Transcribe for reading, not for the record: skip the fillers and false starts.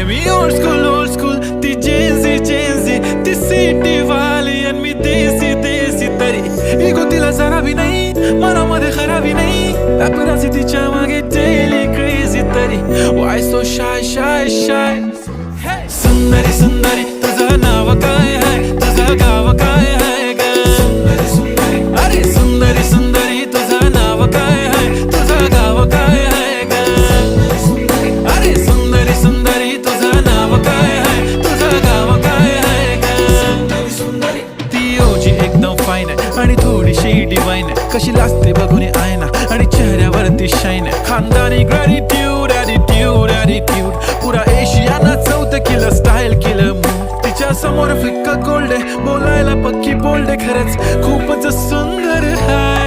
मी old school ती Gen Z ती city वाली आणि मी देसी तरी इगो तिला जरा भी नाही मनामध्ये खराबी नाही पॅपराझी तिच्या मागे डेली क्रेझी तरी वाय सो शाय सुंदरी तुझं नाव काय आहे तुझं गाव काय आहे ग अरे सुंदरी तुझं नाव काय आहे तुझं गाव काय आहे ग अरे सुंदरी तुझं नाव काय आहे तुझं गाव काय आहे ग ती ओजी एकदम फाईन आहे आणि थोडीशी डिवाइन आहे कशी लाजते बघून आयना आणि चेहऱ्यावरती शाईन आहे खानदानी ग्रॅटिट्यूड ॲटिट्यूड पुरा एशियाना चौथं किलं स्टाईल केलं तिच्या समोर फिक्क गोल्ड आहे बोलायला पक्की बोल्ड आहे खरंच खूपच सुंदर आहे